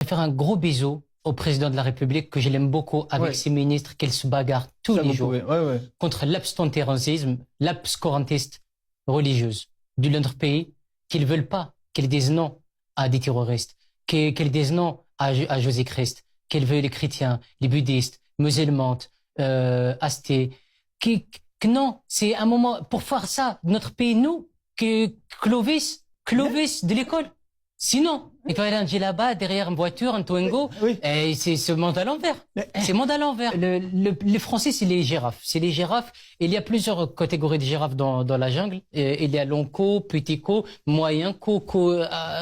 faire un gros bisou au président de la République, que je l'aime beaucoup, avec ses ministres, qu'il se bagarre tous les jours contre l'abstentérisme, l'abscorantiste religieuse de notre pays, qu'ils veulent pas, qu'ils disent non à des terroristes, qu'ils disent non à Jésus-Christ, qu'ils veulent les chrétiens, les bouddhistes, musulmans, athées, que non, c'est un moment pour faire ça, notre pays, nous, que Clovis de l'école. Sinon, il va aller un djellaba derrière une voiture, un Twingo, et c'est ce monde à l'envers. C'est monde à l'envers. Les Français, c'est les girafes. C'est les girafes. Il y a plusieurs catégories de girafes dans la jungle. Il y a long co, petit co, moyen co,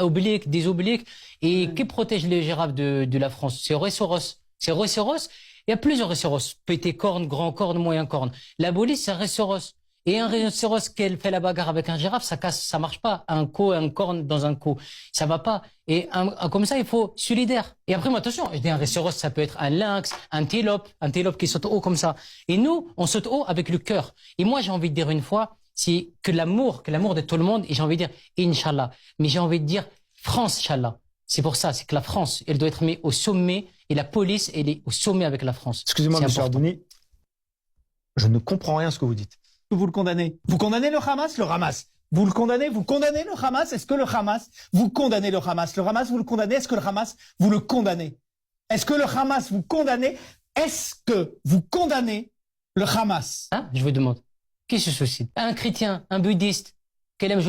oblique, des obliques. Et qui protège les girafes de la France? C'est rhinocéros. C'est rhinocéros. Il y a plusieurs rhinocéros. Petit corne, grand corne, moyen corne. La police, c'est un rhinocéros. Et un rhinocéros qui fait la bagarre avec un girafe, ça marche pas. Un corne dans un co. Ça va pas. Et comme ça, il faut solidaire. Et après, moi, attention, je dis un rhinocéros, ça peut être un lynx, un antilope qui saute haut comme ça. Et nous, on saute haut avec le cœur. Et moi, j'ai envie de dire une fois, c'est que l'amour de tout le monde, et j'ai envie de dire, Inch'Allah. Mais j'ai envie de dire, France, Inch'Allah. C'est pour ça, c'est que la France, elle doit être mise au sommet, et la police, elle est au sommet avec la France. Excusez-moi, M. Ardouni, je ne comprends rien à ce que vous dites. Vous le condamnez. Vous condamnez le Hamas? Le Hamas. Vous le condamnez? Vous condamnez le Hamas? Est-ce que le Hamas, vous condamnez le Hamas? Le Hamas, vous le condamnez? Est-ce que le Hamas, vous le condamnez? Est-ce que le Hamas, vous condamnez? Est-ce que vous condamnez le Hamas? Hein? Je vous demande. Qui se suicide? Un chrétien, un bouddhiste, qu'elle aime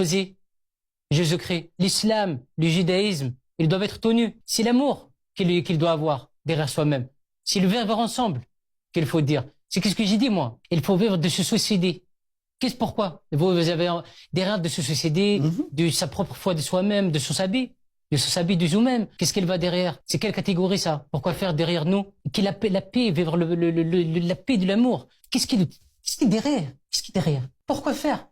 Jésus-Christ, l'islam, le judaïsme, ils doivent être tenus. C'est l'amour qu'il doit avoir derrière soi-même. C'est le vivre ensemble qu'il faut dire. C'est qu'est-ce que j'ai dit, moi? Il faut vivre de se suicider. Pourquoi? Vous avez derrière de se suicider, de sa propre foi de soi-même, de son sabbat de nous-mêmes. Qu'est-ce qu'elle va derrière? C'est quelle catégorie, ça? Pourquoi faire derrière nous? La paix, vivre la paix de l'amour. Qu'est-ce qui est derrière? Qu'est-ce qui est derrière? Pourquoi faire?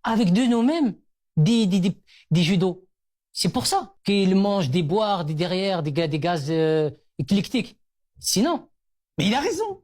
Avec de nous-mêmes, des judos. C'est pour ça qu'ils mangent des boires, des gaz éclectiques. Sinon. Mais il a raison.